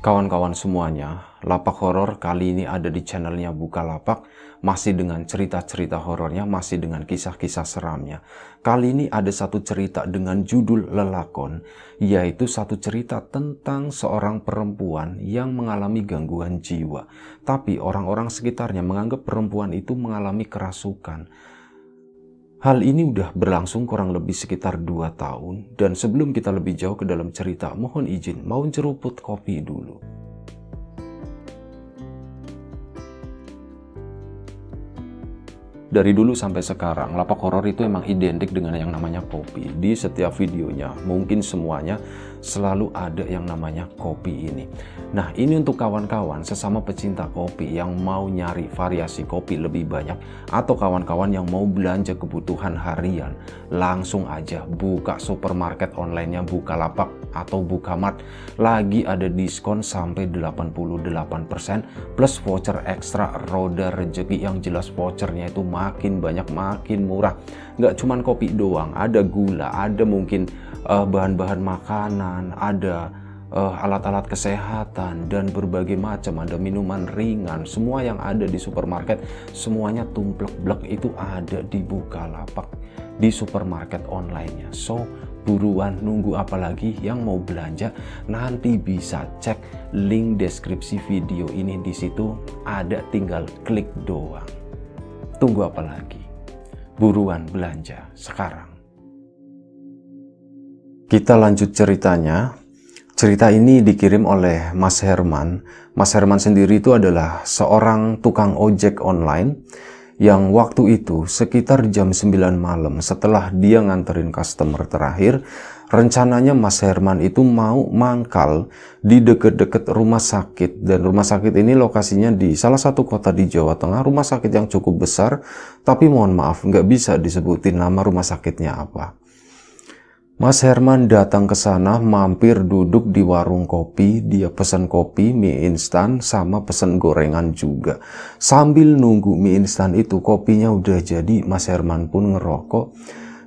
Kawan-kawan semuanya, Lapak Horor kali ini ada di channelnya Bukalapak, masih dengan cerita-cerita horornya, masih dengan kisah-kisah seramnya. Kali ini ada satu cerita dengan judul Lelakon, yaitu satu cerita tentang seorang perempuan yang mengalami gangguan jiwa. Tapi orang-orang sekitarnya menganggap perempuan itu mengalami kerasukan. Hal ini udah berlangsung kurang lebih sekitar 2 tahun, dan sebelum kita lebih jauh ke dalam cerita, mohon izin mau ceruput kopi dulu. Dari dulu sampai sekarang, Lapak Horor itu emang identik dengan yang namanya kopi. Di setiap videonya, mungkin semuanya selalu ada yang namanya kopi ini. Nah, ini untuk kawan-kawan sesama pecinta kopi yang mau nyari variasi kopi lebih banyak, atau kawan-kawan yang mau belanja kebutuhan harian, langsung aja buka supermarket online-nya Bukalapak atau Bukamart. Lagi ada diskon sampai 88% plus voucher ekstra roda rezeki, yang jelas vouchernya itu makin banyak, makin murah. Nggak cuman kopi doang, ada gula, ada mungkin bahan-bahan makanan, ada alat-alat kesehatan, dan berbagai macam, ada minuman ringan. Semua yang ada di supermarket, semuanya tumplek-blek itu ada di Bukalapak, di supermarket online-nya. So, buruan, nunggu apa lagi? Yang mau belanja nanti bisa cek link deskripsi video ini, di situ ada, tinggal klik doang. Tunggu apa lagi? Buruan belanja sekarang. Kita lanjut ceritanya. Cerita ini dikirim oleh Mas Herman. Mas Herman sendiri itu adalah seorang tukang ojek online yang waktu itu sekitar jam 9 malam setelah dia nganterin customer terakhir, rencananya Mas Herman itu mau mangkal di deket-deket rumah sakit. Dan rumah sakit ini lokasinya di salah satu kota di Jawa Tengah, rumah sakit yang cukup besar, tapi mohon maaf nggak bisa disebutin nama rumah sakitnya apa. Mas Herman datang ke sana, mampir duduk di warung kopi, dia pesan kopi, mie instan, sama pesan gorengan juga. Sambil nunggu mie instan itu, kopinya udah jadi, Mas Herman pun ngerokok.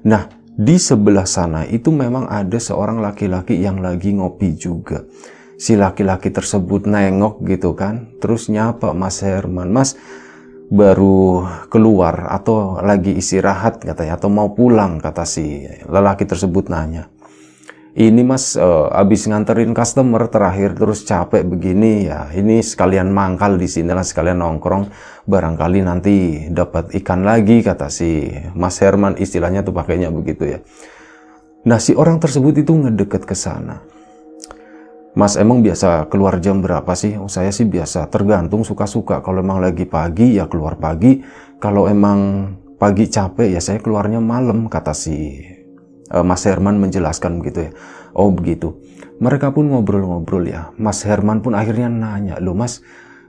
Nah, di sebelah sana itu memang ada seorang laki-laki yang lagi ngopi juga. Si laki-laki tersebut nengok gitu kan, terus nyapa Mas Herman, "Mas, baru keluar atau lagi istirahat?" katanya, "atau mau pulang?" kata si lelaki tersebut nanya. "Ini Mas, abis nganterin customer terakhir terus capek begini ya, ini sekalian mangkal di sini lah, sekalian nongkrong, barangkali nanti dapat ikan lagi," kata si Mas Herman, istilahnya tuh pakainya begitu ya. Nah, si orang tersebut itu ngedeket ke sana. "Mas, emang biasa keluar jam berapa sih?" "Oh, saya sih biasa, tergantung, suka-suka. Kalau emang lagi pagi ya keluar pagi, kalau emang pagi capek ya saya keluarnya malam," kata si Mas Herman menjelaskan begitu ya. "Oh begitu." Mereka pun ngobrol-ngobrol ya. Mas Herman pun akhirnya nanya, "Loh Mas,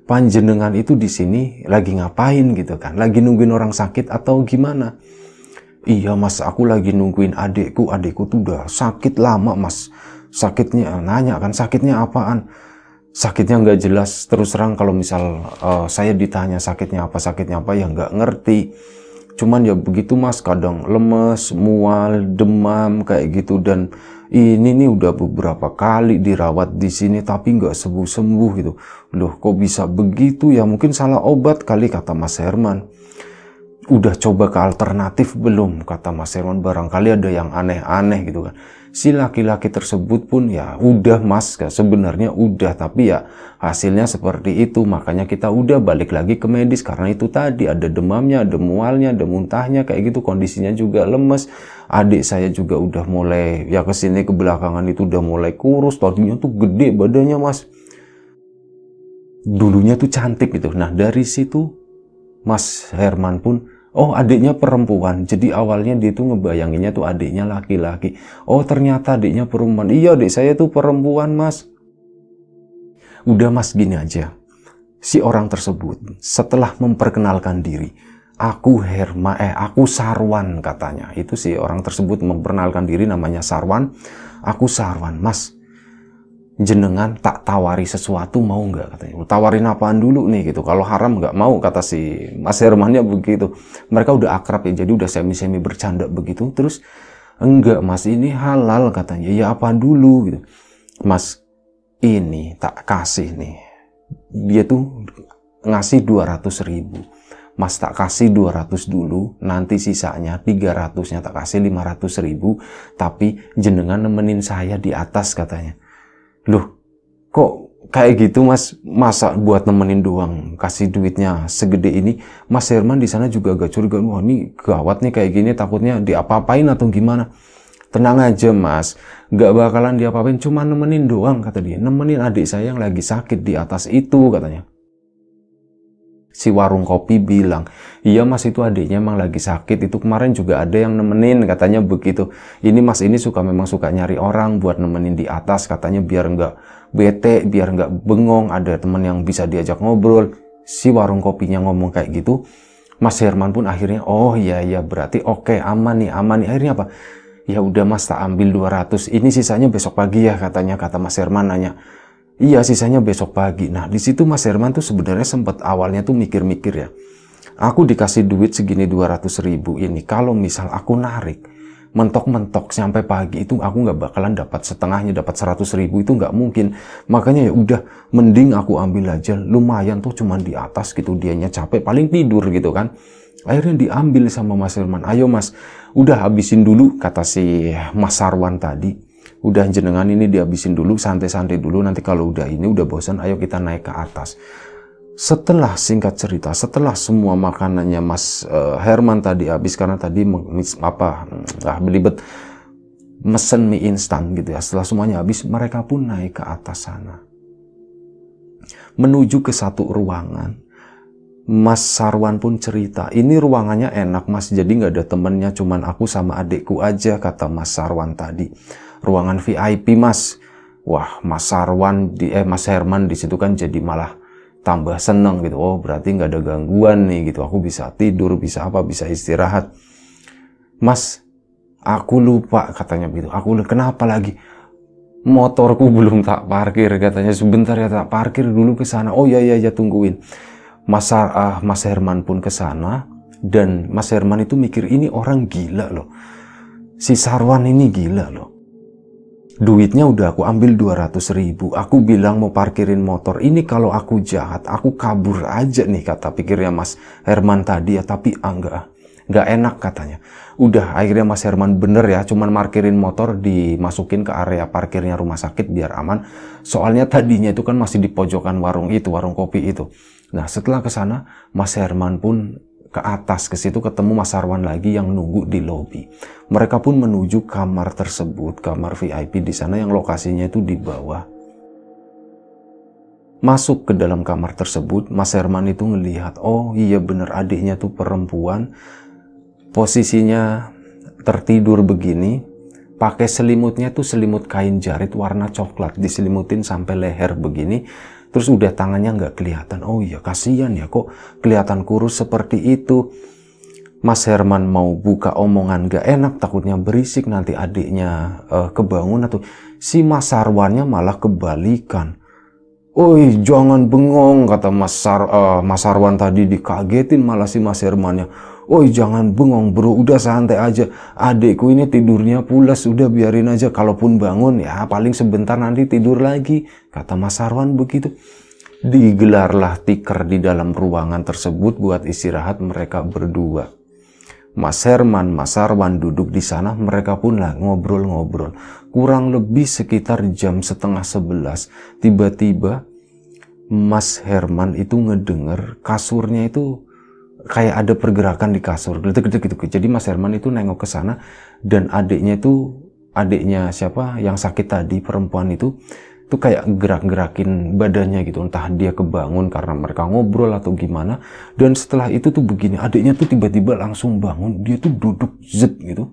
panjenengan itu di sini lagi ngapain gitu kan? Lagi nungguin orang sakit atau gimana?" "Iya Mas, aku lagi nungguin adikku tuh udah sakit lama Mas. Sakitnya," nanya kan, "sakitnya apaan?" "Sakitnya nggak jelas, terus terang kalau misal saya ditanya sakitnya apa ya nggak ngerti. Cuman ya begitu Mas, kadang lemes, mual, demam kayak gitu, dan ini nih udah beberapa kali dirawat di sini tapi nggak sembuh-sembuh gitu." "Loh, kok bisa begitu ya? Mungkin salah obat kali," kata Mas Herman. "Udah coba ke alternatif belum?" kata Mas Herman, "barangkali ada yang aneh-aneh gitu kan." Si laki-laki tersebut pun ya udah Mas, sebenarnya udah, tapi ya hasilnya seperti itu, makanya kita udah balik lagi ke medis, karena itu tadi ada demamnya, ada mualnya, ada muntahnya kayak gitu, kondisinya juga lemes. Adik saya juga udah mulai ya kesini ke belakangan itu udah mulai kurus, tadinya tuh gede badannya Mas, dulunya tuh cantik gitu." Nah, dari situ Mas Herman pun, "Oh, adiknya perempuan." Jadi awalnya dia tuh ngebayanginnya tuh adiknya laki-laki. "Oh, ternyata adiknya perempuan." "Iya, adik saya tuh perempuan Mas." "Udah Mas, gini aja." Si orang tersebut setelah memperkenalkan diri, aku Sarwan," katanya. Itu si orang tersebut memperkenalkan diri, namanya Sarwan. "Aku Sarwan, Mas. Jenengan tak tawari sesuatu, mau nggak?" katanya. "Tawarin apaan dulu nih gitu, kalau haram nggak mau," kata si Mas Hermannya begitu. Mereka udah akrab ya, jadi udah semi-semi bercanda begitu. Terus, "Enggak Mas, ini halal," katanya. "Ya apaan dulu gitu?" "Mas, ini tak kasih nih. Dia tuh ngasih 200.000. Mas tak kasih 200 dulu, nanti sisanya 300-nya tak kasih 500.000, tapi jenengan nemenin saya di atas katanya. Loh, kok kayak gitu Mas? Masa buat nemenin doang kasih duitnya segede ini? Mas Herman di sana juga agak curiga, wah ini gawat nih kayak gini, takutnya diapa-apain atau gimana. Tenang aja Mas, gak bakalan diapa-apain, cuma nemenin doang kata dia. Nemenin adik saya yang lagi sakit di atas itu katanya. Si warung kopi bilang, iya Mas, itu adiknya emang lagi sakit, itu kemarin juga ada yang nemenin katanya begitu. Ini Mas ini memang suka nyari orang buat nemenin di atas katanya, biar nggak bete, biar nggak bengong, ada temen yang bisa diajak ngobrol. Si warung kopinya ngomong kayak gitu, Mas Herman pun akhirnya, oh iya berarti oke, aman nih. Akhirnya apa? Ya udah Mas, tak ambil 200, ini sisanya besok pagi ya katanya, kata Mas Herman nanya. Iya, sisanya besok pagi. Nah, di situ Mas Herman tuh sebenarnya sempat awalnya tuh mikir-mikir ya. Aku dikasih duit segini 200.000 ini, kalau misal aku narik, mentok-mentok sampai pagi itu aku nggak bakalan dapat setengahnya, dapat 100.000 itu nggak mungkin. Makanya ya udah, mending aku ambil aja, lumayan tuh cuman di atas gitu, dianya capek, paling tidur gitu kan. Akhirnya diambil sama Mas Herman. Ayo Mas, udah habisin dulu, kata si Mas Sarwan tadi. Udah jenengan ini dihabisin dulu, santai-santai dulu, nanti kalau udah ini udah bosan, ayo kita naik ke atas. Setelah singkat cerita, setelah semua makanannya Mas Herman tadi habis, karena tadi belibet mesen mie instan gitu ya. Setelah semuanya habis, mereka pun naik ke atas sana, menuju ke satu ruangan. Mas Sarwan pun cerita, ini ruangannya enak Mas, jadi nggak ada temennya, cuman aku sama adikku aja, kata Mas Sarwan tadi. Ruangan VIP Mas. Wah, Mas Herman di situ kan jadi malah tambah seneng gitu. Oh, berarti nggak ada gangguan nih gitu. Aku bisa tidur, bisa bisa istirahat. Mas, aku lupa katanya gitu. Kenapa lagi? Motorku belum tak parkir katanya. Sebentar ya, tak parkir dulu ke sana. Oh iya tungguin. Mas Herman pun ke sana, dan Mas Herman itu mikir ini orang gila loh. Si Sarwan ini gila loh. Duitnya udah aku ambil 200.000. Aku bilang mau parkirin motor. Ini kalau aku jahat, aku kabur aja nih, kata pikirnya Mas Herman tadi ya. Tapi nggak enak katanya. Udah, akhirnya Mas Herman bener ya, cuman parkirin motor, dimasukin ke area parkirnya rumah sakit biar aman. Soalnya tadinya itu kan masih di pojokan warung kopi itu. Nah, setelah ke sana, Mas Herman pun ke atas, ke situ ketemu Mas Sarwan lagi yang nunggu di lobi. Mereka pun menuju kamar tersebut, kamar VIP di sana yang lokasinya itu di bawah. Masuk ke dalam kamar tersebut, Mas Herman itu ngelihat, oh iya bener, adiknya tuh perempuan, posisinya tertidur begini, pakai selimutnya tuh selimut kain jarit warna coklat, diselimutin sampai leher begini. Terus udah tangannya nggak kelihatan. Oh iya, kasihan ya, kok kelihatan kurus seperti itu. Mas Herman mau buka omongan gak enak, takutnya berisik nanti adiknya kebangun atau si Mas Sarwannya malah kebalikan. Oi, jangan bengong, kata Mas Sarwan tadi, dikagetin malah si Mas Hermannya. Oi, jangan bengong bro, udah santai aja. Adikku ini tidurnya pulas, udah biarin aja. Kalaupun bangun ya paling sebentar nanti tidur lagi, kata Mas Sarwan begitu. Digelarlah tikar di dalam ruangan tersebut buat istirahat mereka berdua. Mas Herman, Mas Sarwan duduk di sana, mereka pun lah ngobrol-ngobrol. Kurang lebih sekitar jam 10:30, tiba-tiba Mas Herman itu ngedenger kasurnya itu kayak ada pergerakan di kasur, gitu. Jadi Mas Herman itu nengok ke sana, dan adiknya siapa yang sakit tadi, perempuan itu kayak gerak-gerakin badannya gitu, entah dia kebangun karena mereka ngobrol atau gimana. Dan setelah itu tuh begini, adiknya tuh tiba-tiba langsung bangun, dia tuh duduk zet gitu.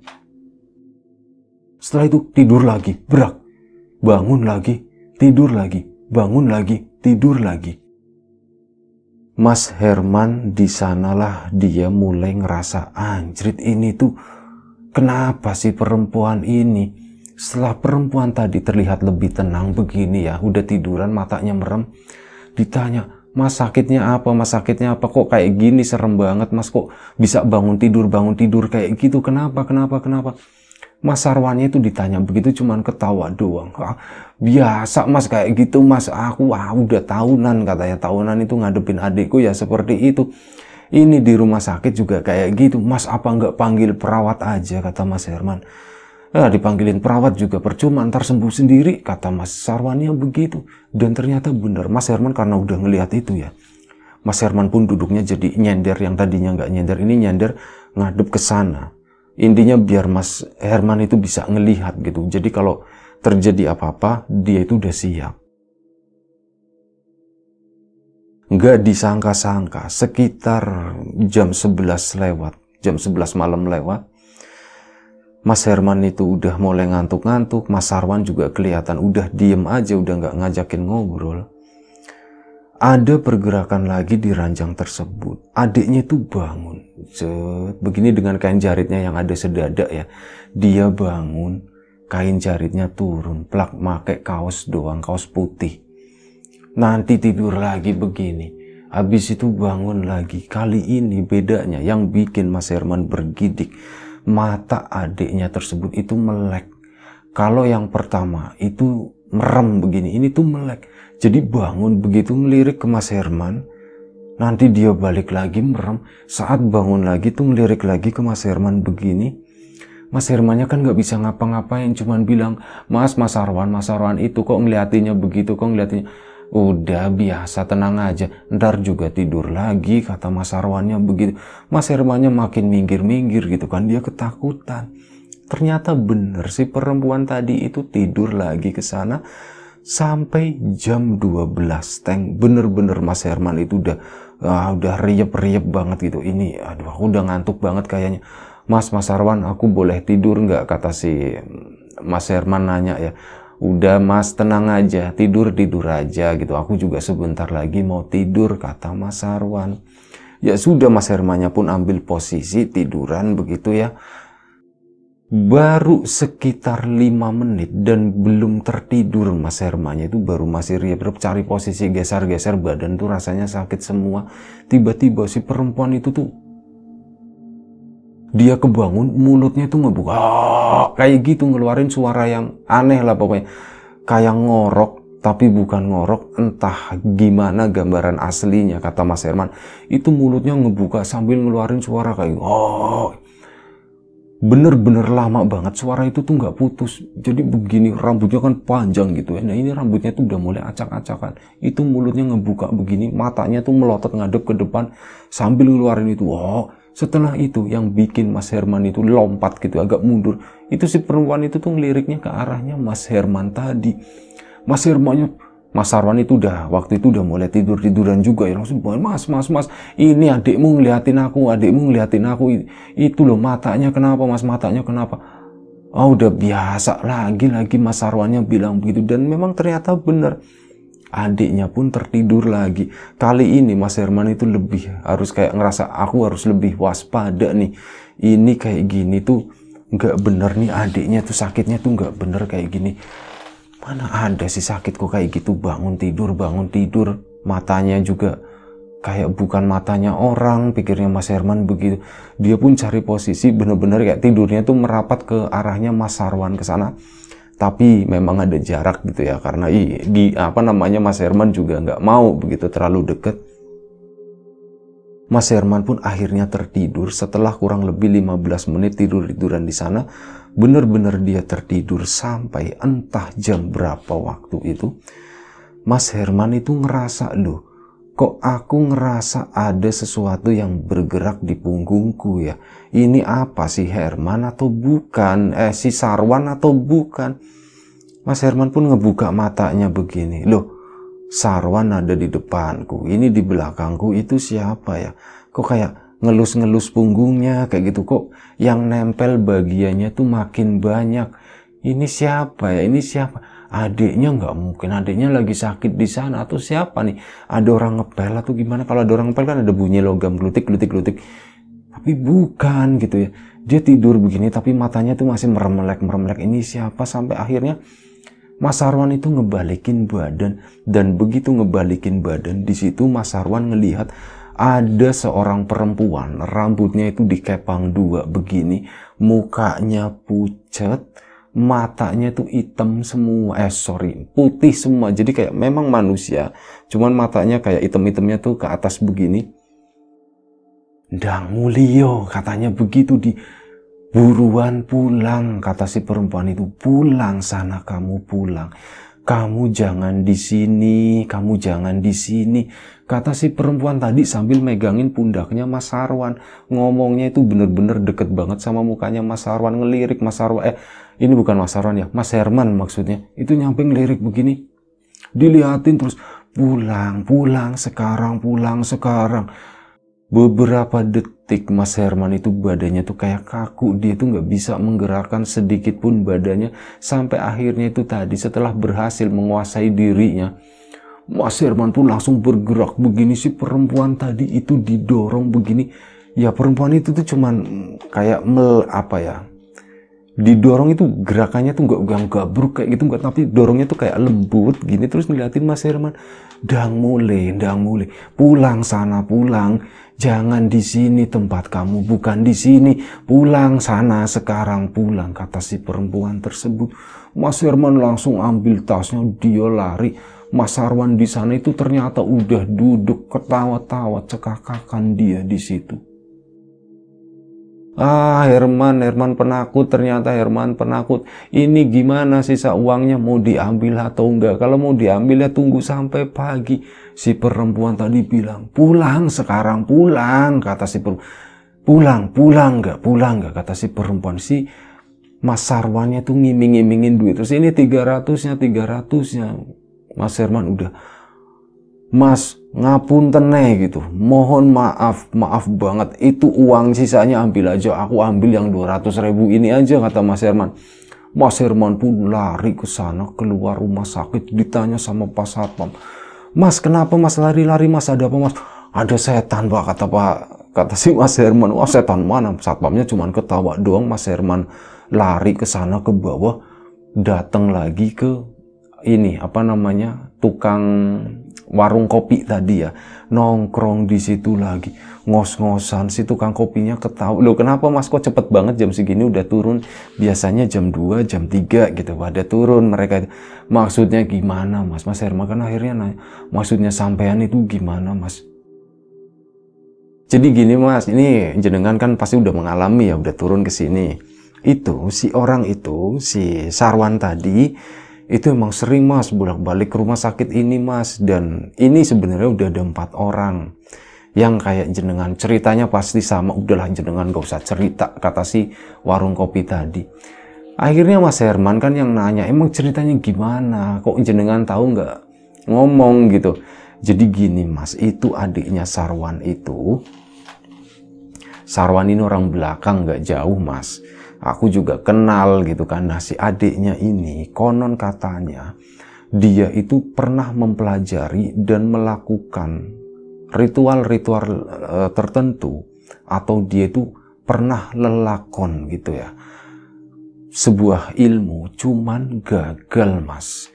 Setelah itu tidur lagi, berak, bangun lagi, tidur lagi, bangun lagi, tidur lagi. Mas Herman di sanalah dia mulai ngerasa, anjrit, ini tuh kenapa sih perempuan ini? Setelah perempuan tadi terlihat lebih tenang begini ya, udah tiduran, matanya merem, ditanya, Mas sakitnya apa? Mas sakitnya apa? Kok kayak gini, serem banget Mas, kok bisa bangun tidur kayak gitu? Kenapa? Mas Sarwannya itu ditanya begitu cuman ketawa doang. Biasa mas kayak gitu mas, aku udah tahunan katanya, tahunan itu ngadepin adikku ya seperti itu. Ini di rumah sakit juga kayak gitu, mas apa nggak panggil perawat aja, kata Mas Herman. Ya dipanggilin perawat juga percuma, ntar sembuh sendiri, kata Mas Sarwannya begitu. Dan ternyata benar, Mas Herman karena udah ngelihat itu ya, Mas Herman pun duduknya jadi nyender, yang tadinya nggak nyender ini nyender ngadep ke sana. Intinya biar Mas Herman itu bisa ngelihat gitu. Jadi kalau terjadi apa-apa, dia itu udah siap. Nggak disangka-sangka, sekitar jam 11 lewat, jam 11 malam lewat, Mas Herman itu udah mulai ngantuk-ngantuk. Mas Sarwan juga kelihatan udah diem aja, udah nggak ngajakin ngobrol. Ada pergerakan lagi di ranjang tersebut. Adiknya itu bangun. Begini dengan kain jaritnya yang ada sedadak ya. Dia bangun, kain jaritnya turun, plak make kaos doang, kaos putih. Nanti tidur lagi begini. Habis itu bangun lagi. Kali ini bedanya yang bikin Mas Herman bergidik. Mata adiknya tersebut itu melek. Kalau yang pertama itu merem begini, ini tuh melek. Jadi bangun begitu ngelirik ke Mas Herman, nanti dia balik lagi merem. Saat bangun lagi tuh ngelirik lagi ke Mas Herman begini. Mas Hermannya kan nggak bisa ngapa-ngapain, cuman bilang, Mas Sarwan itu kok ngeliatinnya begitu, kok ngeliatinnya. Udah biasa, tenang aja, ntar juga tidur lagi, kata Mas Sarwannya begitu. Mas Hermannya makin minggir-minggir gitu kan, dia ketakutan. Ternyata bener si perempuan tadi itu tidur lagi ke sana sampai jam 12 teng. Bener-bener Mas Herman itu udah riep-riep banget gitu. Ini aduh aku udah ngantuk banget kayaknya. Mas Sarwan, aku boleh tidur nggak, kata si Mas Herman nanya ya. Udah mas, tenang aja, tidur aja gitu. Aku juga sebentar lagi mau tidur, kata Mas Sarwan. Ya sudah, Mas Hermannya pun ambil posisi tiduran begitu ya. Baru sekitar 5 menit dan belum tertidur Mas Hermannya itu baru masih riap-riap cari posisi geser-geser badan tuh rasanya sakit semua. Tiba-tiba si perempuan itu tuh dia kebangun, mulutnya tuh ngebuka kayak gitu, ngeluarin suara yang aneh lah pokoknya. Kayak ngorok, tapi bukan ngorok, entah gimana gambaran aslinya, kata Mas Herman. Itu mulutnya ngebuka sambil ngeluarin suara kayak bener-bener lama banget, suara itu tuh nggak putus. Jadi begini, rambutnya kan panjang gitu ya. Nah ini rambutnya tuh udah mulai acak-acakan. Itu mulutnya ngebuka begini, matanya tuh melotot ngadep ke depan sambil ngeluarin itu. Setelah itu yang bikin Mas Herman itu lompat gitu, agak mundur. Itu si perempuan itu tuh ngeliriknya ke arahnya Mas Herman tadi. Mas Sarwan itu waktu itu udah mulai tiduran juga ya, langsung mas ini adikmu ngeliatin aku, itu loh matanya kenapa mas, matanya kenapa. Udah biasa lagi Mas Sarwannya bilang begitu. Dan memang ternyata benar, adiknya pun tertidur lagi. Kali ini Mas Herman itu lebih harus kayak ngerasa aku harus lebih waspada nih, ini kayak gini tuh nggak bener nih, adiknya tuh sakitnya tuh nggak bener kayak gini. Mana ada sih sakit kok kayak gitu, bangun tidur, matanya juga kayak bukan matanya orang, pikirnya Mas Herman begitu. Dia pun cari posisi bener-bener kayak tidurnya tuh merapat ke arahnya Mas Sarwan ke sana. Tapi memang ada jarak gitu ya, karena Mas Herman juga nggak mau begitu terlalu deket. Mas Herman pun akhirnya tertidur setelah kurang lebih 15 menit tiduran di sana. Bener-bener dia tertidur sampai entah jam berapa waktu itu. Mas Herman itu ngerasa, loh kok aku ngerasa ada sesuatu yang bergerak di punggungku ya. Ini apa sih, Herman atau bukan? Si Sarwan atau bukan? Mas Herman pun ngebuka matanya begini, loh Sarwan ada di depanku, ini di belakangku, itu siapa ya? Kok kayak ngelus-ngelus punggungnya kayak gitu, kok yang nempel bagiannya tuh makin banyak. Ini siapa ya? Ini siapa? Adiknya nggak mungkin, adiknya lagi sakit di sana atau siapa nih? Ada orang ngepel atau gimana? Kalau ada orang ngepel kan ada bunyi logam glutik. Tapi bukan gitu ya. Dia tidur begini tapi matanya tuh masih meremelek. Ini siapa? Sampai akhirnya Mas Sarwan itu ngebalikin badan, dan begitu ngebalikin badan di situ Mas Sarwan ngelihat Ada seorang perempuan, rambutnya itu dikepang dua begini, mukanya pucat, matanya tuh hitam semua, putih semua. Jadi kayak memang manusia, cuman matanya kayak hitam-hitamnya tuh ke atas begini. Ndang Mulyo katanya begitu, di buruan pulang, kata si perempuan itu. Pulang sana, kamu pulang. Kamu jangan di sini, kamu jangan di sini. Kata si perempuan tadi sambil megangin pundaknya Mas Sarwan. Ngomongnya itu bener-bener deket banget sama mukanya Mas Sarwan, ngelirik Mas Sarwan. Ini bukan Mas Sarwan ya, Mas Herman maksudnya. Itu nyampe ngelirik begini. Dilihatin terus, pulang, pulang sekarang, pulang sekarang. Beberapa detik Mas Herman itu badannya tuh kayak kaku, dia tuh nggak bisa menggerakkan sedikit pun badannya, sampai akhirnya itu tadi setelah berhasil menguasai dirinya, Mas Herman pun langsung bergerak begini. Si perempuan tadi itu didorong begini, ya perempuan itu tuh cuman kayak didorong itu gerakannya tuh nggak gabruk kayak gitu, nggak, tapi dorongnya tuh kayak lembut gini. Terus ngeliatin Mas Herman, ndang mulai, pulang sana, pulang, jangan di sini, tempat kamu bukan di sini, pulang sana sekarang, pulang, kata si perempuan tersebut. Mas Herman langsung ambil tasnya, dia lari. Mas Sarwan di sana itu ternyata udah duduk ketawa-tawa, cekakakan dia di situ. Herman penakut, ternyata Herman penakut. Ini gimana sisa uangnya, mau diambil atau enggak? Kalau mau diambil ya tunggu sampai pagi. Si perempuan tadi bilang, pulang sekarang, pulang, kata si perempuan. Pulang enggak, kata si perempuan. Si Mas Sarwannya tuh ngiming-ngimingin duit. Terus ini 300-nya. Mas Herman udah, Mas, ngapunten gitu, mohon maaf banget, itu uang sisanya ambil aja, aku ambil yang 200.000 ini aja, kata Mas Herman. Mas Herman pun lari ke sana, keluar rumah sakit, ditanya sama Pak Satpam, Mas kenapa Mas lari-lari Mas, ada apa Mas? Ada setan Pak, kata si Mas Herman. Wah, setan mana? Satpamnya cuman ketawa doang. Mas Herman lari ke sana ke bawah, datang lagi ke ini tukang warung kopi tadi ya, nongkrong di situ lagi, ngos-ngosan. Si tukang kopinya ketawa, loh kenapa Mas kok cepet banget jam segini udah turun, biasanya jam 2, jam 3 gitu pada turun mereka. Maksudnya gimana Mas? Mas Herman kan akhirnya nanya, maksudnya sampean itu gimana Mas? Jadi gini Mas, ini jenengan kan pasti udah mengalami ya, udah turun ke sini. Itu si orang itu, si Sarwan tadi itu emang sering Mas bolak-balik ke rumah sakit ini Mas, dan ini sebenarnya udah ada 4 orang yang kayak jenengan. Ceritanya pasti sama, udahlah jenengan gak usah cerita, kata si warung kopi tadi. Akhirnya Mas Herman kan yang nanya, emang ceritanya gimana, kok jenengan tahu nggak ngomong gitu. Jadi gini Mas, itu adiknya Sarwan itu. Sarwan ini orang belakang gak jauh Mas, aku juga kenal gitu kan. Nah si adiknya ini konon katanya dia itu pernah mempelajari dan melakukan ritual-ritual tertentu, atau dia itu pernah lelakon gitu ya, sebuah ilmu, cuman gagal Mas.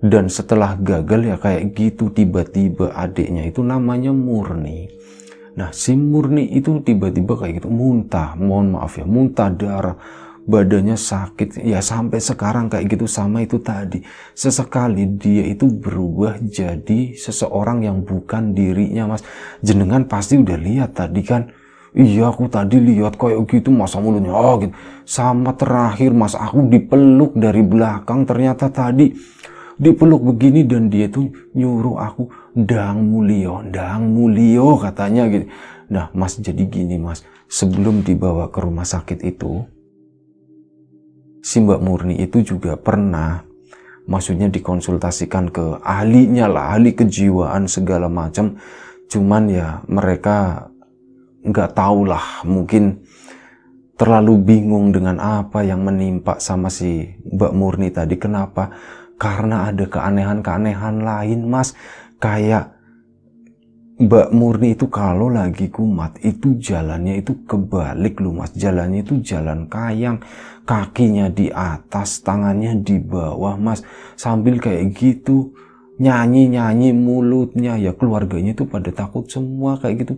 Dan setelah gagal ya kayak gitu, tiba-tiba adiknya itu namanya Murni. Nah si Murni itu tiba-tiba kayak gitu muntah, muntah darah, badannya sakit ya, sampai sekarang kayak gitu. Sama itu tadi, sesekali dia itu berubah jadi seseorang yang bukan dirinya Mas. Jenengan pasti udah lihat tadi kan, iya aku tadi lihat kayak gitu, masa mulutnya gitu. Sama terakhir Mas, aku dipeluk dari belakang, ternyata tadi dipeluk begini, dan dia tuh nyuruh aku ndang mulio katanya gitu. Nah Mas, jadi gini Mas, sebelum dibawa ke rumah sakit itu, si Mbak Murni itu juga pernah, maksudnya dikonsultasikan ke ahlinya lah, ahli kejiwaan segala macam. Cuman ya mereka nggak tahu lah, mungkin terlalu bingung dengan apa yang menimpa sama si Mbak Murni tadi. Kenapa? Karena ada keanehan-keanehan lain Mas. Kayak Mbak Murni itu kalau lagi kumat itu jalannya itu kebalik loh Mas. Jalannya itu jalan kayang, kakinya di atas, tangannya di bawah Mas. Sambil kayak gitu nyanyi-nyanyi mulutnya, ya keluarganya itu pada takut semua kayak gitu.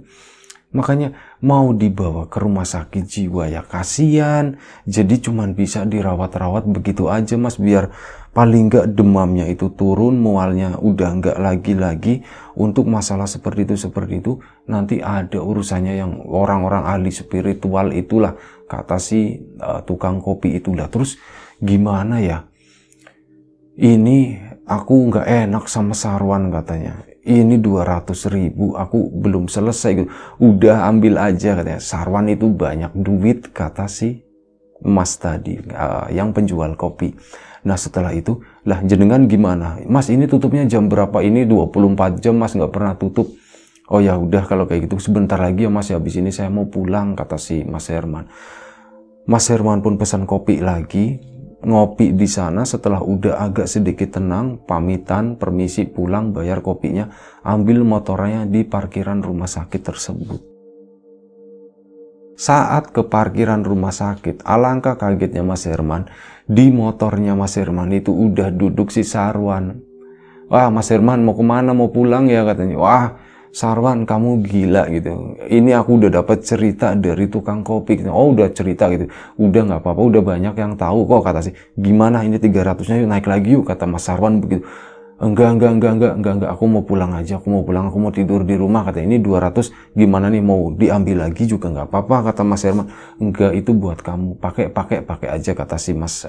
Makanya mau dibawa ke rumah sakit jiwa ya kasihan, jadi cuman bisa dirawat-rawat begitu aja Mas, biar paling nggak demamnya itu turun, mualnya udah nggak lagi-lagi. Untuk masalah seperti itu nanti ada urusannya yang orang-orang ahli spiritual itulah, kata si tukang kopi itulah. Terus gimana ya, ini aku nggak enak sama Sarwan katanya, ini 200.000 aku belum selesai gitu. Udah ambil aja katanya, Sarwan itu banyak duit kata si Mas tadi, yang penjual kopi. Nah setelah itu, lah jenengan gimana Mas, ini tutupnya jam berapa? Ini 24 jam Mas nggak pernah tutup. Oh ya udah kalau kayak gitu sebentar lagi ya Mas, habis ini saya mau pulang kata si Mas Herman. Mas Herman pun pesan kopi lagi, ngopi di sana. Setelah udah agak sedikit tenang, pamitan, permisi pulang, bayar kopinya, ambil motornya di parkiran rumah sakit tersebut. Saat ke parkiran rumah sakit, alangkah kagetnya Mas Herman, di motornya Mas Herman itu udah duduk si Sarwan. Wah Mas Herman mau kemana, mau pulang ya katanya. Wah Sarwan kamu gila gitu, ini aku udah dapat cerita dari tukang kopi. Oh udah cerita gitu, udah nggak apa-apa, udah banyak yang tahu kok kata sih. Gimana ini 300-nya yuk naik lagi yuk kata Mas Sarwan begitu. Enggak, aku mau pulang aja, aku mau tidur di rumah kata. Ini 200 gimana nih, mau diambil lagi juga nggak apa-apa kata Mas Herman. Enggak, itu buat kamu, pakai aja kata si Mas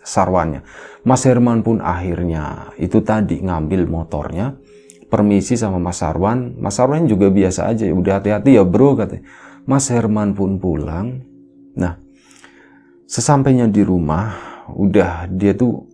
Sarwannya. Mas Herman pun akhirnya itu tadi ngambil motornya, permisi sama Mas Sarwan. Mas Sarwan juga biasa aja, udah hati-hati ya bro katanya. Mas Herman pun pulang. Nah sesampainya di rumah, udah dia tuh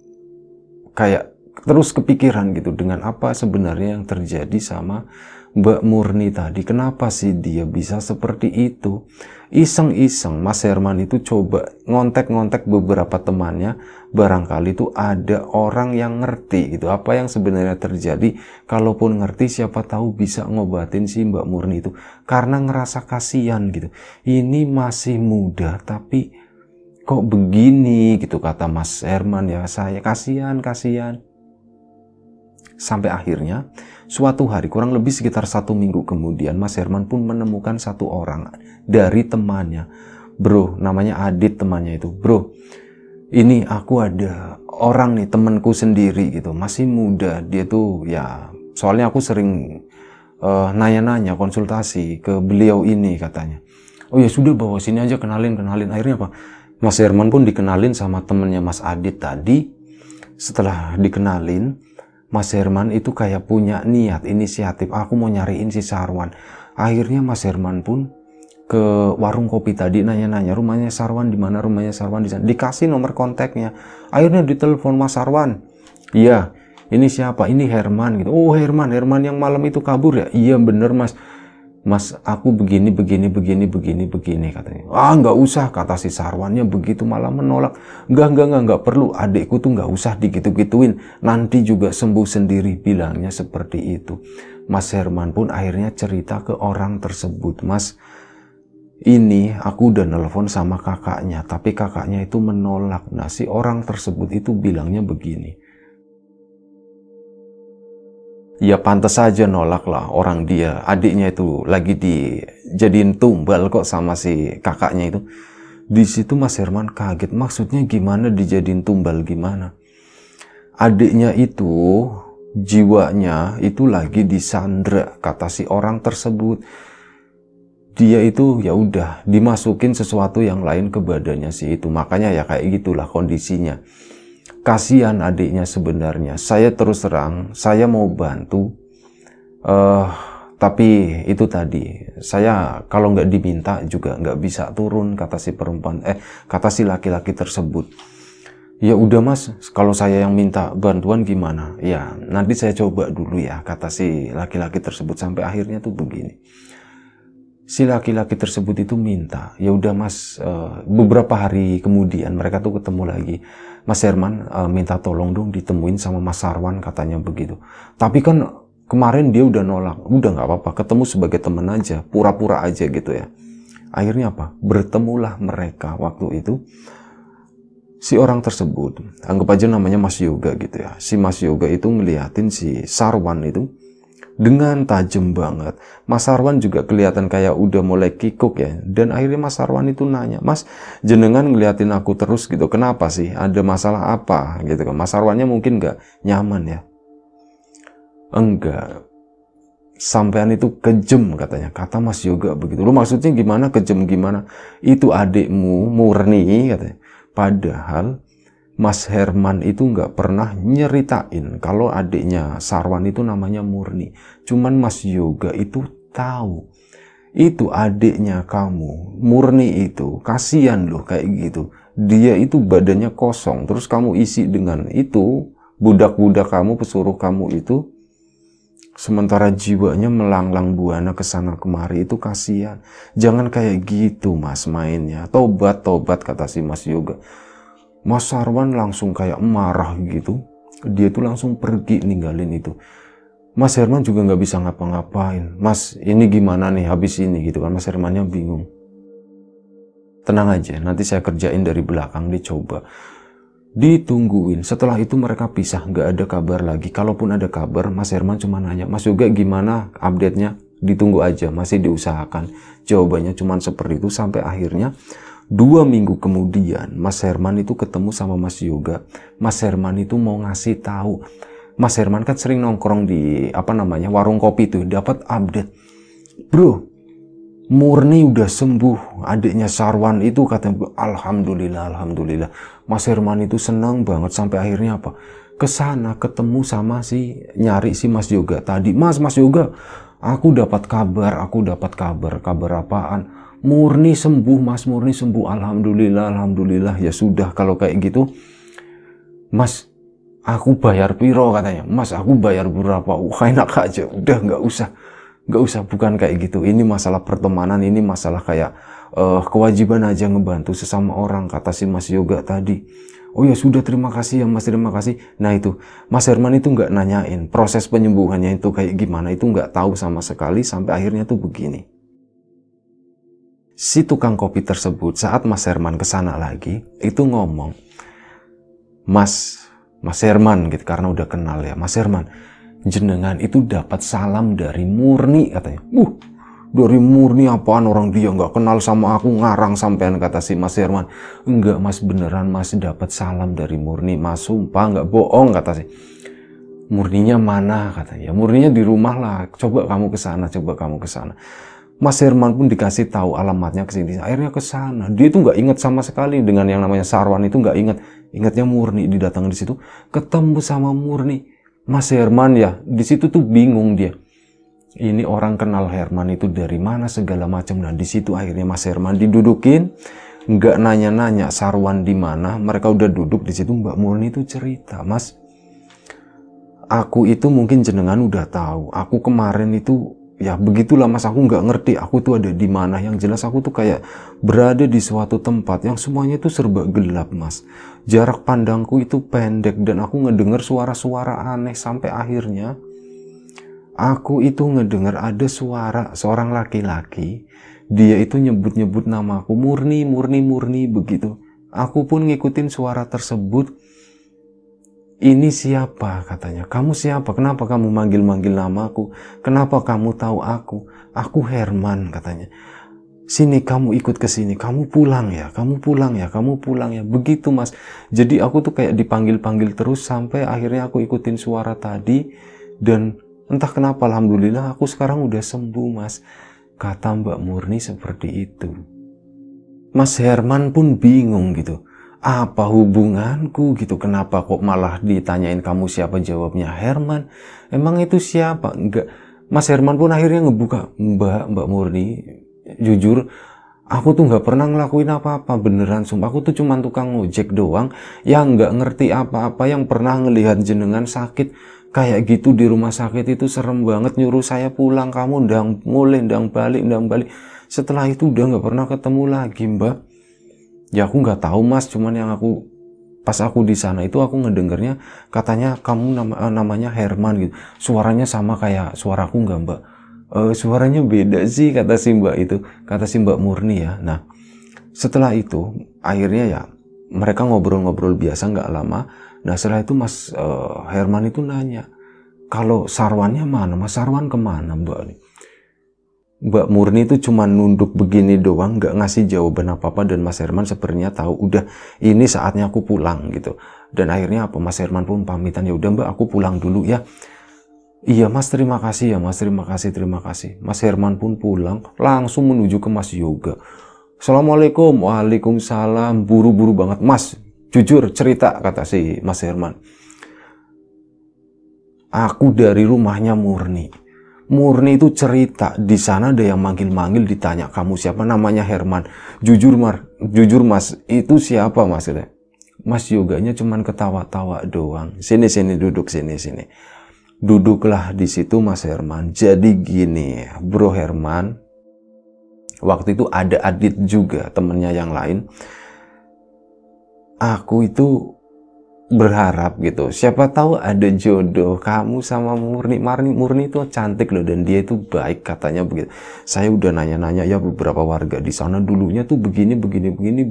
kayak terus kepikiran gitu dengan apa sebenarnya yang terjadi sama Mbak Murni tadi. Kenapa sih dia bisa seperti itu? Iseng-iseng Mas Herman itu coba ngontek-ngontek beberapa temannya, barangkali itu ada orang yang ngerti gitu apa yang sebenarnya terjadi. Kalaupun ngerti, siapa tahu bisa ngobatin si Mbak Murni itu, karena ngerasa kasihan gitu. Ini masih muda tapi kok begini gitu kata Mas Herman, ya saya kasihan. Sampai akhirnya suatu hari, kurang lebih sekitar 1 minggu kemudian, Mas Herman pun menemukan satu orang dari temannya. Bro, namanya Adit temannya itu. Bro, ini aku ada orang nih, temanku sendiri gitu, masih muda. Dia tuh ya, soalnya aku sering nanya-nanya, konsultasi ke beliau ini katanya. Oh ya sudah, bawa sini aja, kenalin. Akhirnya apa? Mas Herman pun dikenalin sama temennya Mas Adit tadi. Setelah dikenalin, Mas Herman itu kayak punya niat, inisiatif, aku mau nyariin si Sarwan. Akhirnya Mas Herman pun ke warung kopi tadi, nanya-nanya rumahnya Sarwan di mana, rumahnya Sarwan di sana. Dikasih nomor kontaknya. Akhirnya ditelepon Mas Sarwan. Iya, ini siapa? Ini Herman gitu. Oh Herman yang malam itu kabur ya? Iya bener Mas. Mas aku begini katanya. Ah nggak usah kata si Sarwannya begitu, malah menolak. Nggak perlu, adikku tuh nggak usah digitu-gituin, nanti juga sembuh sendiri, bilangnya seperti itu. Mas Herman pun akhirnya cerita ke orang tersebut, Mas ini aku udah nelpon sama kakaknya, tapi kakaknya itu menolak. Nah si orang tersebut itu bilangnya begini, ya pantas saja nolak lah, orang dia adiknya itu lagi dijadiin tumbal kok sama si kakaknya itu. Di situ Mas Herman kaget, maksudnya gimana dijadiin tumbal gimana? Adiknya itu jiwanya itu lagi disandra kata si orang tersebut. Dia itu ya udah dimasukin sesuatu yang lain ke badannya si itu, makanya ya kayak gitulah kondisinya. Kasihan adiknya sebenarnya. Saya terus terang, saya mau bantu, tapi itu tadi, saya kalau nggak diminta juga nggak bisa turun kata si perempuan, kata si laki-laki tersebut. Ya udah Mas, kalau saya yang minta bantuan gimana? Ya nanti saya coba dulu ya kata si laki-laki tersebut. Sampai akhirnya tuh begini, si laki-laki tersebut itu minta, ya udah Mas, beberapa hari kemudian mereka tuh ketemu lagi. Mas Herman minta tolong dong ditemuin sama Mas Sarwan katanya begitu. Tapi kan kemarin dia udah nolak. Udah nggak apa-apa, ketemu sebagai teman aja, pura-pura aja gitu ya. Akhirnya apa? Bertemulah mereka waktu itu. si orang tersebut, anggap aja namanya Mas Yoga gitu ya. Si Mas Yoga itu ngeliatin si Sarwan itu dengan tajam banget. Mas Sarwan juga kelihatan kayak udah mulai kikuk ya. Dan akhirnya Mas Sarwan itu nanya, "Mas, jenengan ngeliatin aku terus gitu, kenapa sih? Ada masalah apa?" gitu kan. Mas Sarwannya mungkin nggak nyaman ya. "Enggak, sampean itu kejem," katanya. Kata Mas Yoga begitu. "Lu maksudnya gimana kejem gimana? Itu adikmu Murni," katanya. Padahal Mas Herman itu nggak pernah nyeritain kalau adiknya Sarwan itu namanya Murni. Cuman Mas Yoga itu tahu. Itu adiknya kamu, Murni itu. Kasian loh kayak gitu. Dia itu badannya kosong. Terus kamu isi dengan itu, budak-budak kamu, pesuruh kamu itu. Sementara jiwanya melanglang buana ke sana kemari, itu kasihan. Jangan kayak gitu Mas mainnya. Tobat, tobat, kata si Mas Yoga. Mas Sarwan langsung kayak marah gitu. Dia tuh langsung pergi ninggalin itu. Mas Herman juga nggak bisa ngapa-ngapain. "Mas, ini gimana nih habis ini?" gitu kan. Mas Hermannya bingung. "Tenang aja, nanti saya kerjain dari belakang." Dicoba. Ditungguin. Setelah itu mereka pisah, nggak ada kabar lagi. Kalaupun ada kabar, Mas Herman cuma nanya, "Mas Yoga gimana update-nya?" Ditunggu aja, masih diusahakan. Jawabannya cuma seperti itu sampai akhirnya 2 minggu kemudian Mas Herman itu ketemu sama Mas Yoga. Mas Herman itu mau ngasih tahu. Mas Herman kan sering nongkrong di warung kopi tuh, dapat update. "Bro, Murni udah sembuh, adiknya Sarwan itu," katanya. Alhamdulillah, alhamdulillah. Mas Herman itu senang banget sampai akhirnya apa? Kesana ketemu sama nyari si Mas Yoga tadi. Mas Yoga, aku dapat kabar, kabar apaan? Murni sembuh, Mas, Murni sembuh. Alhamdulillah, alhamdulillah. Ya sudah kalau kayak gitu, Mas, aku bayar piro, katanya. "Mas, aku bayar berapa?" Enak aja, udah nggak usah, bukan kayak gitu. Ini masalah pertemanan, ini masalah kayak kewajiban aja ngebantu sesama orang, kata si Mas Yoga tadi. "Oh ya sudah, terima kasih ya Mas, terima kasih." Nah itu, Mas Herman itu nggak nanyain proses penyembuhannya itu kayak gimana, itu nggak tahu sama sekali sampai akhirnya tuh begini. Si tukang kopi tersebut saat Mas Herman kesana lagi, itu ngomong, Mas Herman gitu, karena udah kenal ya. "Mas Herman, jenengan itu dapat salam dari Murni," katanya. "Dari Murni apaan? Orang dia nggak kenal sama aku, ngarang sampean," kata si Mas Herman. "Enggak Mas, beneran Mas, dapat salam dari Murni, Mas, sumpah nggak bohong," kata si. "Murninya mana?" katanya. "Murninya di rumah lah, coba kamu ke sana, coba kamu ke sana." Mas Herman pun dikasih tahu alamatnya ke sini. Akhirnya ke sana. Dia tuh nggak ingat sama sekali dengan yang namanya Sarwan itu, nggak ingat. Ingatnya Murni. Didatang di situ, ketemu sama Murni. Mas Herman ya, di situ tuh bingung dia. Ini orang kenal Herman itu dari mana segala macam. Nah di situ akhirnya Mas Herman didudukin, nggak nanya-nanya Sarwan di mana. Mereka udah duduk di situ. Mbak Murni itu cerita, "Mas, aku itu mungkin jenengan udah tahu. Aku kemarin itu ya begitulah Mas, aku nggak ngerti aku tuh ada di mana. Yang jelas aku tuh kayak berada di suatu tempat yang semuanya tuh serba gelap Mas. Jarak pandangku itu pendek dan aku ngedenger suara-suara aneh sampai akhirnya aku itu ngedengar ada suara seorang laki-laki. Dia itu nyebut-nyebut namaku, Murni, Murni, Murni, begitu. Aku pun ngikutin suara tersebut. Ini siapa?" katanya. "Kamu siapa? Kenapa kamu manggil-manggil namaku? Kenapa kamu tahu aku? Aku Herman," katanya. "Sini, kamu ikut ke sini. Kamu pulang ya, kamu pulang ya, kamu pulang ya." Begitu Mas. Jadi aku tuh kayak dipanggil-panggil terus sampai akhirnya aku ikutin suara tadi. Dan entah kenapa, alhamdulillah aku sekarang udah sembuh Mas, kata Mbak Murni seperti itu. Mas Herman pun bingung gitu. Apa hubunganku gitu, kenapa kok malah ditanyain kamu siapa, jawabnya Herman. Emang itu siapa? Enggak. Mas Herman pun akhirnya ngebuka, Mbak Murni, jujur aku tuh nggak pernah ngelakuin apa-apa, beneran sumpah. Aku tuh cuma tukang ngojek doang yang nggak ngerti apa-apa, yang pernah ngelihat jenengan sakit kayak gitu di rumah sakit itu serem banget, nyuruh saya pulang, kamu ndang mulai ndang balik. Setelah itu udah nggak pernah ketemu lagi Mbak. Ya aku nggak tahu Mas, cuman yang aku pas aku di sana itu aku ngedengernya katanya kamu namanya Herman gitu. Suaranya sama kayak suaraku nggak Mbak? Suaranya beda sih kata si Mbak itu, kata si Mbak Murni ya. Nah setelah itu akhirnya ya mereka ngobrol-ngobrol biasa nggak lama. Nah setelah itu Mas Herman itu nanya, kalau Sarwannya mana? Mas Sarwan kemana Mbak? Mbak Murni itu cuma nunduk begini doang, nggak ngasih jawaban apa-apa, dan Mas Herman sebenarnya tahu udah ini saatnya aku pulang gitu. Dan akhirnya apa? Mas Herman pun pamitan, ya udah Mbak aku pulang dulu ya. Iya Mas, terima kasih ya Mas, terima kasih. Mas Herman pun pulang, langsung menuju ke Mas Yoga. Assalamualaikum, waalaikumsalam, buru-buru banget Mas. Jujur cerita, kata si Mas Herman. Aku dari rumahnya Murni. Murni itu cerita, di sana ada yang manggil-manggil, ditanya kamu siapa, namanya Herman. Jujur Mas, itu siapa Mas? Mas Yoganya cuman ketawa-tawa doang. Sini duduk sini. Duduklah di situ Mas Herman. Jadi gini, Bro Herman, waktu itu ada Adit juga, temennya yang lain. Aku itu berharap gitu, siapa tahu ada jodoh kamu sama Murni. Murni itu cantik loh, dan dia itu baik, katanya begitu. Saya udah nanya-nanya ya beberapa warga di sana, dulunya tuh begini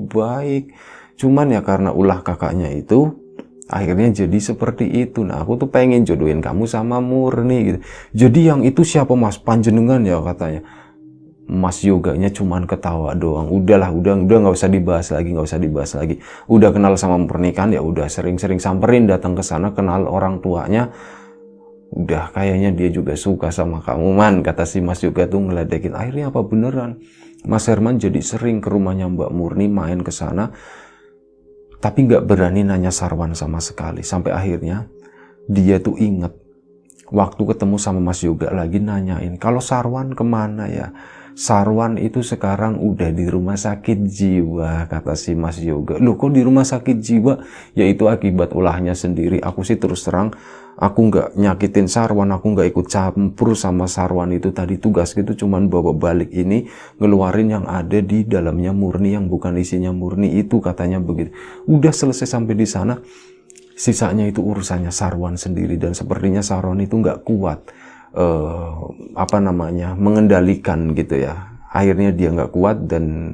baik. Cuman ya karena ulah kakaknya itu, akhirnya jadi seperti itu. Nah aku tuh pengen jodohin kamu sama Murni gitu. Jadi yang itu siapa Mas? Panjenengan ya, katanya. Mas Yoganya cuman ketawa doang. Udah nggak usah dibahas lagi. Udah kenal sama pernikahan, ya udah sering-sering samperin, datang ke sana, kenal orang tuanya. Udah kayaknya dia juga suka sama kamu Man, kata si Mas Yoga tuh ngeledekin. Akhirnya apa beneran? Mas Herman jadi sering ke rumahnya Mbak Murni, main ke sana, tapi nggak berani nanya Sarwan sama sekali. Sampai akhirnya dia tuh inget waktu ketemu sama Mas Yoga lagi, nanyain kalau Sarwan kemana ya. Sarwan itu sekarang udah di rumah sakit jiwa, kata si Mas Yoga. Loh kok di rumah sakit jiwa? Ya itu akibat ulahnya sendiri. Aku sih terus terang, aku nggak nyakitin Sarwan, aku nggak ikut campur sama Sarwan itu. Tadi tugas gitu cuman bawa balik ini, ngeluarin yang ada di dalamnya Murni, yang bukan isinya Murni itu, katanya begitu. Udah selesai sampai di sana, sisanya itu urusannya Sarwan sendiri. Dan sepertinya Sarwan itu nggak kuat mengendalikan gitu ya. Akhirnya dia nggak kuat dan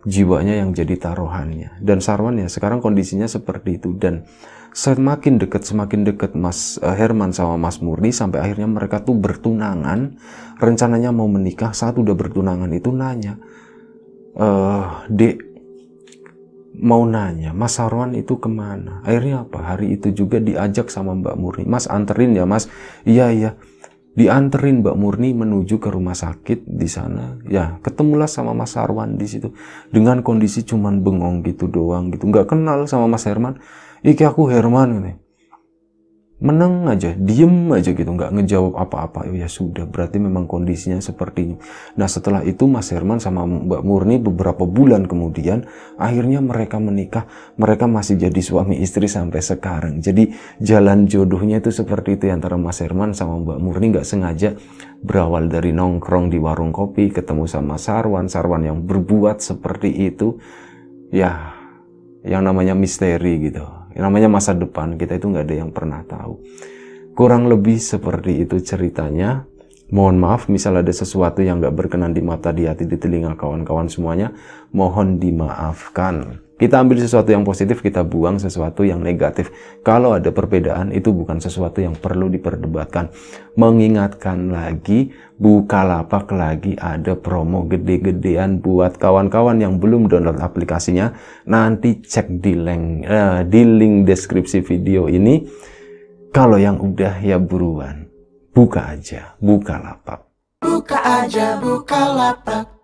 jiwanya yang jadi taruhannya. Dan Sarwan ya sekarang kondisinya seperti itu. Dan semakin dekat Mas Herman sama Mas Murni, sampai akhirnya mereka tuh bertunangan. Rencananya mau menikah. Saat udah bertunangan itu nanya, Dek, mau nanya Mas Sarwan itu kemana? Akhirnya apa? Hari itu juga diajak sama Mbak Murni, Mas anterin ya Mas. Iya. Dianterin Mbak Murni menuju ke rumah sakit di sana. Ya, ketemulah sama Mas Sarwan di situ dengan kondisi cuman bengong gitu doang gitu. Nggak kenal sama Mas Herman. Iki aku Herman ini. Meneng aja, diem aja gitu, nggak ngejawab apa-apa. Ya sudah, berarti memang kondisinya seperti ini. Nah setelah itu Mas Herman sama Mbak Murni beberapa bulan kemudian akhirnya mereka menikah. Mereka masih jadi suami istri sampai sekarang. Jadi jalan jodohnya itu seperti itu antara Mas Herman sama Mbak Murni. Nggak sengaja berawal dari nongkrong di warung kopi, ketemu sama Sarwan yang berbuat seperti itu. Ya, yang namanya misteri gitu. Yang namanya masa depan kita itu nggak ada yang pernah tahu. Kurang lebih seperti itu ceritanya. Mohon maaf misal ada sesuatu yang nggak berkenan di mata, di hati, di telinga kawan-kawan semuanya, mohon dimaafkan. Kita ambil sesuatu yang positif, kita buang sesuatu yang negatif. Kalau ada perbedaan, itu bukan sesuatu yang perlu diperdebatkan. Mengingatkan lagi, Bukalapak lagi ada promo gede-gedean buat kawan-kawan yang belum download aplikasinya. Nanti cek di link deskripsi video ini. Kalau yang udah ya buruan, buka aja Bukalapak. Buka aja Bukalapak.